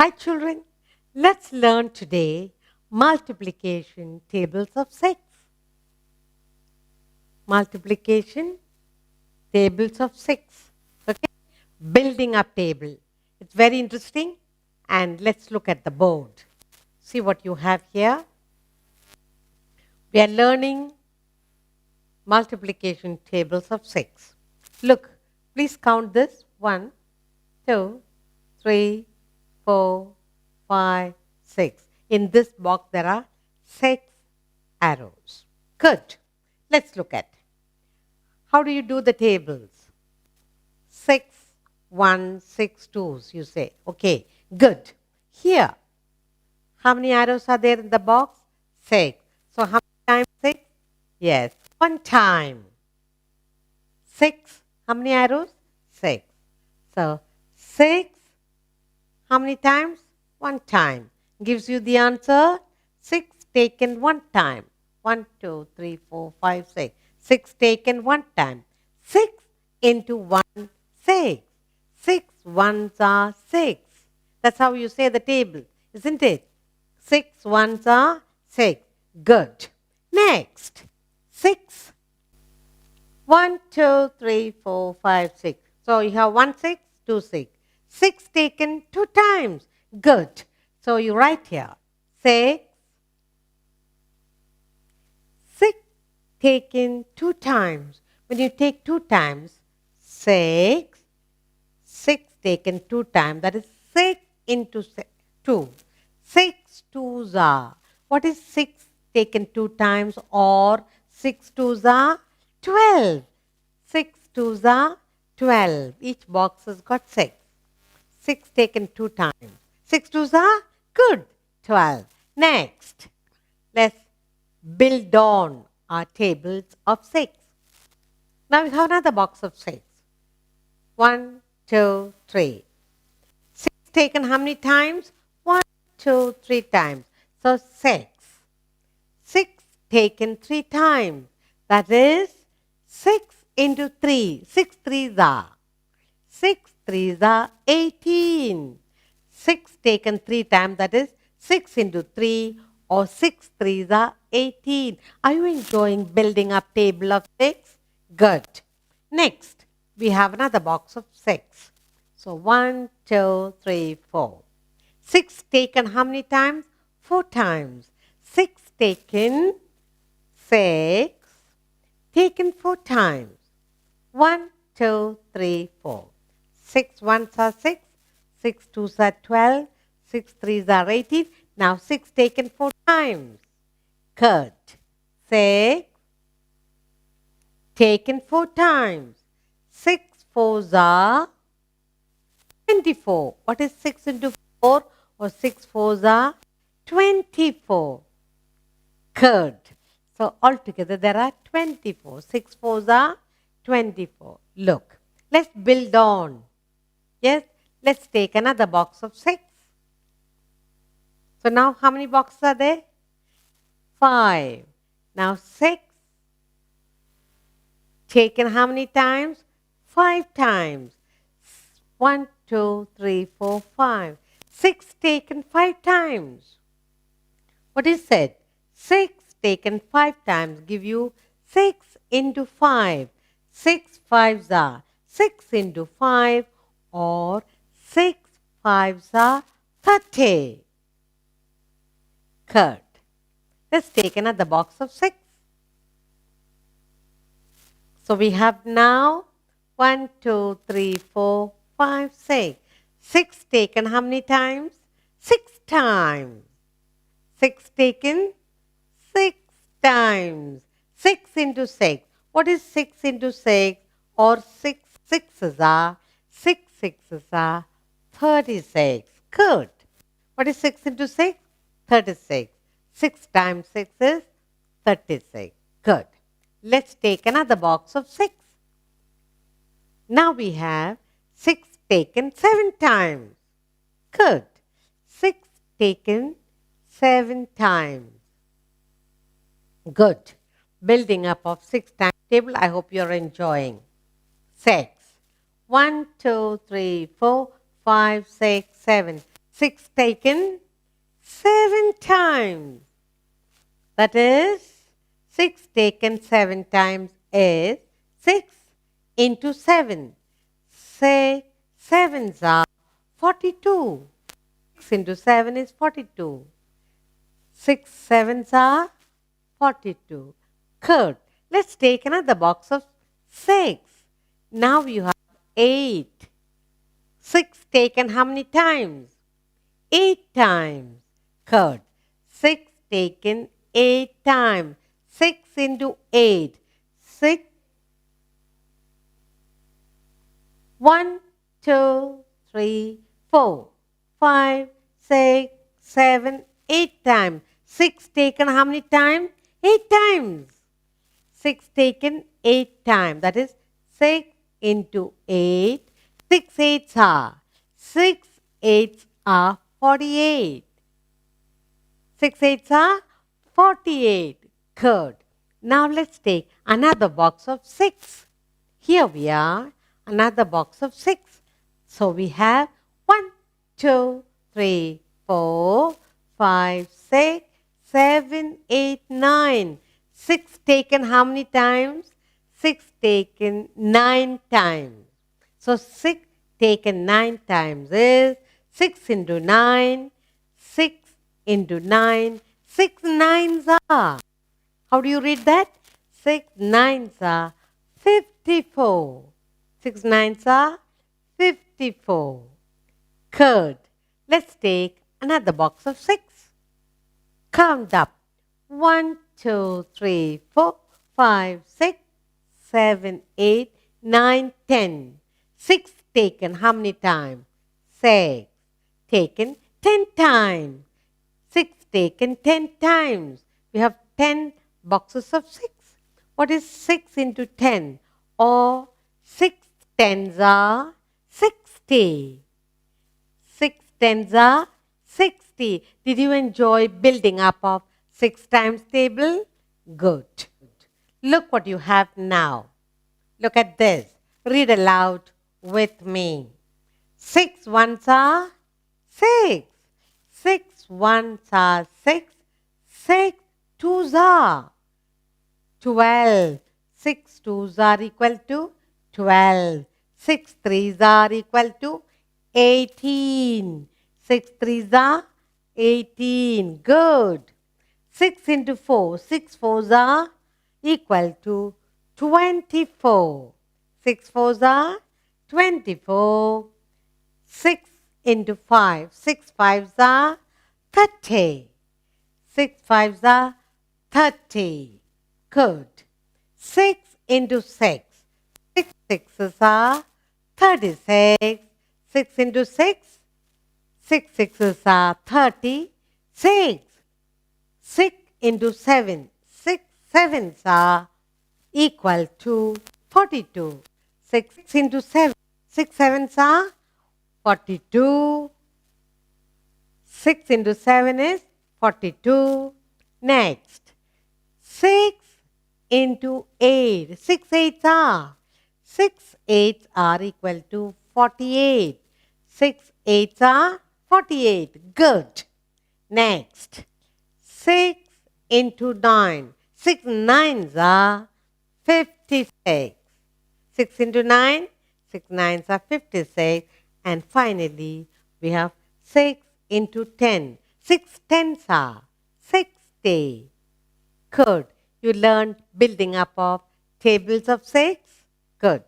Hi children, let's learn today multiplication tables of 6. Multiplication tables of 6. Okay? Building up table. It's very interesting and let's look at the board. See what you have here. We are learning multiplication tables of 6. Look, please count this. 1, 2, 3, 4, 5, 6. In this box, there are 6 arrows. Good. Let's look at how do you do the tables? 6, 1, 6, 2s, you say. Okay, good. Here, how many arrows are there in the box? 6. So, how many times 6? Yes, one time. 6, how many arrows? 6. So, 6, how many times? One time. Gives you the answer 6 taken one time. 1, 2, 3, 4, 5, 6. 6 taken one time. 6 into 1, 6. 6 ones are 6. That's how you say the table, isn't it? 6 ones are 6. Good. Next. 6. 1, 2, 3, 4, 5, 6. So you have 1, 6, 2, 6. 6 taken 2 times. Good. So you write here 6. 6 taken 2 times. When you take 2 times, 6. 6 taken 2 times. That is 6 into 2. 6 twos are. What is 6 taken 2 times or 6 twos are? 12. 6 twos are 12. Each box has got 6. 6 taken 2 times. 6 twos are good. 12. Next, let's build on our tables of 6. Now we have another box of 6. 1, 2, 3. 6 taken how many times? 1, 2, 3 times. So 6. 6 taken 3 times. That is 6 into 3. 6 threes are. 6 threes are 18. 6 taken 3 times. That is 6 into 3 or 6 threes are 18. Are you enjoying building up table of 6? Good. Next, we have another box of 6. So 1, 2, 3, 4. 6 taken how many times? 4 times. 6 taken 6 taken 4 times. 1, 2, 3, 4. 6 ones are 6. 6 twos are 12. 6 threes are 18. Now 6 taken 4 times. Good. 6 taken 4 times. 6 fours are 24. What is 6 into 4 or 6 fours are 24. Good. So altogether there are 24. 6 fours are 24. Look, let's build on. Yes, let's take another box of 6. So now how many boxes are there? 5. Now 6 taken how many times? 5 times. 1, 2, 3, 4, 5. 6 taken 5 times. What is said? 6 taken 5 times give you 6 into 5. 6 fives are 6 into 5 or 6 fives are 30. Good. Let's take another box of 6. So we have now 1, 2, 3, 4, 5, 6. 6 taken how many times? 6 times. 6 taken 6 times. 6 into 6. What is 6 into 6 or 6 sixes are? 6 sixes are 36. Good. What is 6 into 6? 36. 6 times 6 is 36. Good. Let's take another box of 6. Now we have 6 taken 7 times. Good. 6 taken 7 times. Good. Building up of 6 times table. I hope you're enjoying. 6. 1, 2, 3, 4, 5, 6, 7. 6 taken 7 times. That is, 6 taken 7 times is 6 into 7. Say 7s are 42. 6 into 7 is 42. 6 sevens are 42. Good. Let's take another box of 6. Now you have 8. 6 taken how many times? 8 times. Good. 6 taken 8 times. 6 into 8. 6. 1, 2, 3, 4, 5, 6, 7, 8 times. 6 taken how many times? 8 times. 6 taken 8 times. That is 6 into 8. 6 eights are. 6 eights are 48. 6 eights are 48. Good. Now let's take another box of 6. Here we are, another box of 6. So we have 1, 2, 3, 4, 5, 6, 7, 8, 9. 6 taken how many times? 6 taken 9 times. So 6 taken 9 times is 6 into 9, 6 into 9, 6 nines are. How do you read that? 6 nines are 54. 6 nines are 54. Good. Let's take another box of 6. Count up. 1, 2, 3, 4, 5, 6, 7, 8, 9, 10. 6 taken how many times? 6. Taken 10 times. 6 taken 10 times. We have 10 boxes of 6. What is 6 into 10? Or 6 tens are 60. 6 tens are 60. Did you enjoy building up of 6 times table? Good. Look what you have now. Look at this. Read aloud with me. 6 ones are 6. 6 ones are 6. 6 twos are 12. 6 twos are equal to 12. 6 threes are equal to 18. 6 threes are 18. Good. 6 into 4. 6 fours are equal to 24. 6 fours are 24. 6 into 5. 6 fives are 30. 6 fives are 30. Good. 6 into 6. 6 sixes are 36. 6 into 6. 6 sixes are 36. 6 into 7. 6 sevens are equal to 42. 6 into 7. 6 sevens are 42. 6 into 7 is 42. Next. 6 into 8. 6 eights are. 6 eights are equal to 48. 6 eights are 48. Good. Next. 6 into 9. 6 nines are 56. 6 into 9. 6 nines are 56. And finally, we have 6 into 10. 6 tens are 60. Good. You learned building up of tables of 6? Good.